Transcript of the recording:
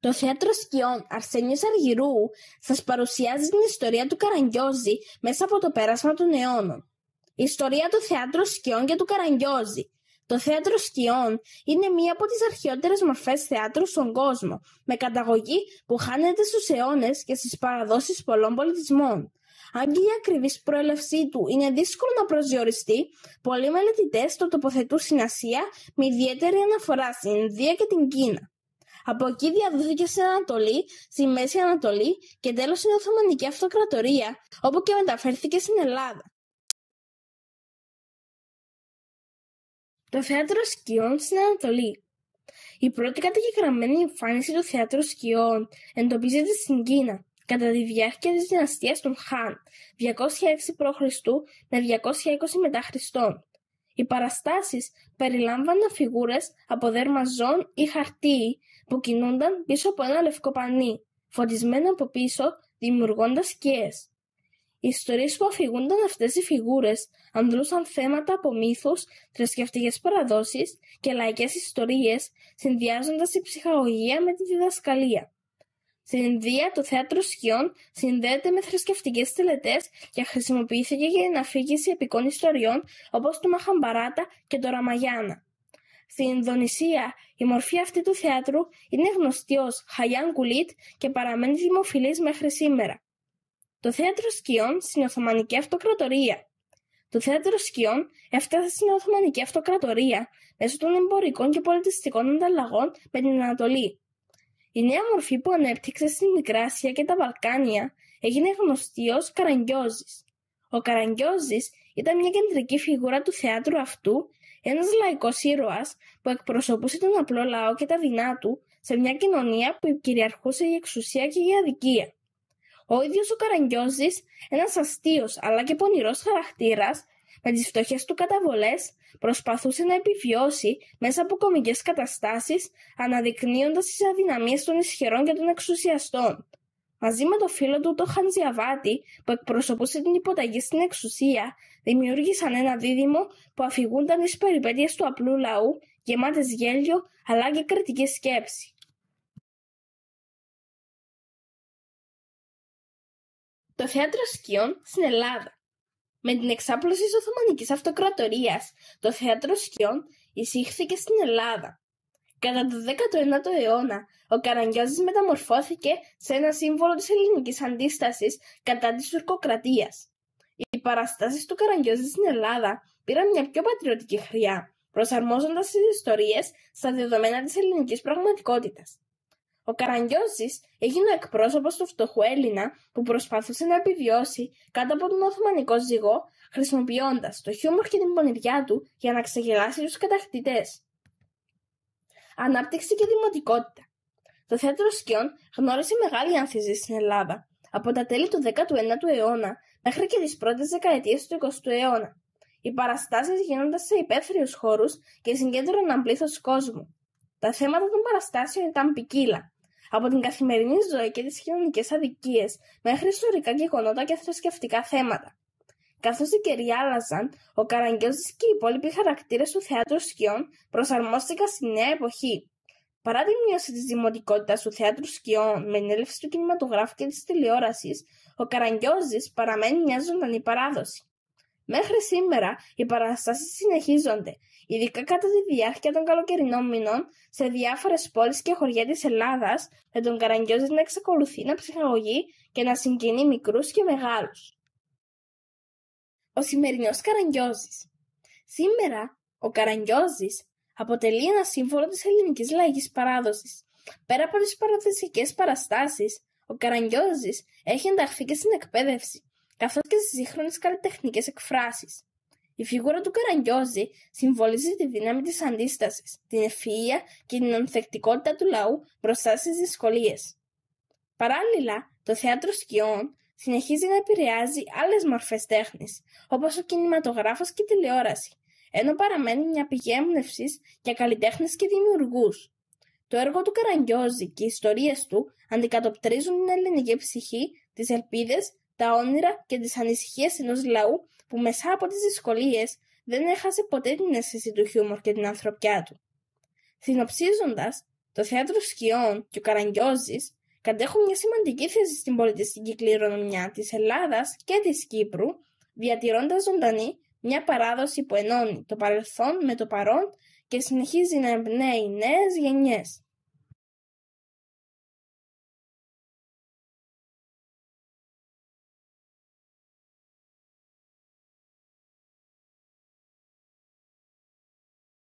Το Θέατρο Σκιών Αρσένιος Αργυρού σας παρουσιάζει την ιστορία του Καραγκιόζη μέσα από το πέρασμα των αιώνων. Η ιστορία του Θεάτρου Σκιών και του Καραγκιόζη. Το Θέατρο Σκιών είναι μία από τις αρχαιότερες μορφές θεάτρου στον κόσμο, με καταγωγή που χάνεται στους αιώνες και στις παραδόσεις πολλών πολιτισμών. Αν και η ακριβής προέλευσή του είναι δύσκολο να προσδιοριστεί, πολλοί μελετητές το τοποθετούν στην Ασία με ιδιαίτερη αναφορά στην Ινδία και την Κίνα. Από εκεί διαδόθηκε στην Ανατολή, στη Μέση Ανατολή και τέλος στην Οθωμανική Αυτοκρατορία, όπου και μεταφέρθηκε στην Ελλάδα. Το Θέατρο Σκιών στην Ανατολή. Η πρώτη καταγεγραμμένη εμφάνιση του Θεάτρου Σκιών εντοπίζεται στην Κίνα, κατά τη διάρκεια της δυναστείας των Χαν, 206 π.Χ. με 220 μετά Χριστόν. Οι παραστάσεις περιλάμβαναν φιγούρες από δέρμα ζώων ή χαρτί που κινούνταν πίσω από ένα λευκό πανί, φωτισμένο από πίσω, δημιουργώντας σκιές. Οι ιστορίες που αφηγούνταν αυτές οι φιγούρες αντλούσαν θέματα από μύθους, θρησκευτικές παραδόσεις και λαϊκές ιστορίες, συνδυάζοντας τη ψυχαγωγία με τη διδασκαλία. Στην Ινδία, το Θέατρο Σκιών συνδέεται με θρησκευτικές τελετές και χρησιμοποιήθηκε για την αφήγηση επικών ιστοριών όπως το Μαχαμπαράτα και το Ραμαγιάνα. Στην Ινδονησία, η μορφή αυτή του θεάτρου είναι γνωστή ως Χαγιάν Κουλίτ και παραμένει δημοφιλής μέχρι σήμερα. Το Θέατρο Σκιών στην Οθωμανική Αυτοκρατορία. Το Θέατρο Σκιών έφτασε στην Οθωμανική Αυτοκρατορία μέσω των εμπορικών και πολιτιστικών ανταλλαγών με την Ανατολή. Η νέα μορφή που ανέπτυξε στη Μικρά Ασία και τα Βαλκάνια έγινε γνωστή ως Καραγκιόζης. Ο Καραγκιόζης ήταν μια κεντρική φιγούρα του θεάτρου αυτού, ένας λαϊκός ήρωας που εκπροσωπούσε τον απλό λαό και τα δεινά του σε μια κοινωνία που κυριαρχούσε η εξουσία και η αδικία. Ο ίδιος ο Καραγκιόζης, ένας αστείος αλλά και πονηρός χαρακτήρας, με τις φτωχές του καταβολές, προσπαθούσε να επιβιώσει μέσα από κωμικές καταστάσεις, αναδεικνύοντας τις αδυναμίες των ισχυρών και των εξουσιαστών. Μαζί με το φίλο του, το Χαντζιαβάτη, που εκπροσωπούσε την υποταγή στην εξουσία, δημιούργησαν ένα δίδυμο που αφηγούνταν τις περιπέτειες του απλού λαού, γεμάτες γέλιο αλλά και κριτική σκέψη. Το Θέατρο Σκιών στην Ελλάδα. Με την εξάπλωση της Οθωμανικής Αυτοκρατορίας, το Θέατρο Σκιών εισήχθηκε στην Ελλάδα. Κατά το 19ο αιώνα, ο Καραγκιόζης μεταμορφώθηκε σε ένα σύμβολο της ελληνικής αντίστασης κατά της τουρκοκρατίας. Οι παραστάσεις του Καραγκιόζη στην Ελλάδα πήραν μια πιο πατριωτική χρειά, προσαρμόζοντας τις ιστορίες στα δεδομένα της ελληνικής πραγματικότητας. Ο Καραγκιόζης έγινε ο εκπρόσωπος του φτωχού Έλληνα που προσπαθούσε να επιβιώσει κάτω από τον Οθωμανικό ζυγό, χρησιμοποιώντας το χιούμορ και την πονηριά του για να ξεγελάσει τους κατακτητές. Ανάπτυξη και δημοτικότητα. Το Θέατρο Σκιών γνώρισε μεγάλη άνθηση στην Ελλάδα από τα τέλη του 19ου αιώνα μέχρι και τις πρώτες δεκαετίες του 20ου αιώνα. Οι παραστάσεις γίνονταν σε υπαίθριους χώρους και συγκέντρωναν πλήθος κόσμου. Τα θέματα των παραστάσεων ήταν ποικίλα, από την καθημερινή ζωή και τις κοινωνικές αδικίες μέχρι ιστορικά γεγονότα και θρησκευτικά θέματα. Καθώς οι καιροί άλλαζαν, ο Καραγκιόζης και οι υπόλοιποι χαρακτήρες του Θεάτρου Σκιών προσαρμόστηκαν στη νέα εποχή. Παρά τη μείωση της δημοτικότητας του Θεάτρου Σκιών με την έλευση του κινηματογράφου και της τηλεόρασης, ο Καραγκιόζης παραμένει μια ζωντανή παράδοση. Μέχρι σήμερα οι παραστάσεις συνεχίζονται, ειδικά κατά τη διάρκεια των καλοκαιρινών μηνών σε διάφορες πόλεις και χωριά της Ελλάδας, με τον Καραγκιόζη να εξακολουθεί να ψυχαγωγεί και να συγκινεί μικρούς και μεγάλους. Ο σημερινός Καραγκιόζης. Σήμερα, ο Καραγκιόζης αποτελεί ένα σύμβολο της ελληνικής λαϊκής παράδοσης. Πέρα από τις παραδοσιακές παραστάσεις, ο Καραγκιόζης έχει ενταχθεί και στην εκπαίδευση, καθώς και στις σύγχρονες καλλιτεχνικές εκφράσεις. Η φιγούρα του Καραγκιόζη συμβολίζει τη δύναμη της αντίστασης, την ευφυΐα και την ανθεκτικότητα του λαού μπροστά στις δυσκολίες. Παράλληλα, το Θέατρο Σκιών συνεχίζει να επηρεάζει άλλες μορφές τέχνης, όπως ο κινηματογράφος και η τηλεόραση, ενώ παραμένει μια πηγή έμπνευσης για καλλιτέχνες και δημιουργούς. Το έργο του Καραγκιόζη και οι ιστορίες του αντικατοπτρίζουν την ελληνική ψυχή, τις ελπίδες, τα όνειρα και τις ανησυχίες ενός λαού που μέσα από τις δυσκολίες δεν έχασε ποτέ την αίσθηση του χιούμορ και την ανθρωπιά του. Συνοψίζοντας, Το θέατρο σκιών και ο Καραγκιόζης κατέχουν μια σημαντική θέση στην πολιτιστική κληρονομιά της Ελλάδας και της Κύπρου, διατηρώντας ζωντανή μια παράδοση που ενώνει το παρελθόν με το παρόν και συνεχίζει να εμπνέει νέες γενιές.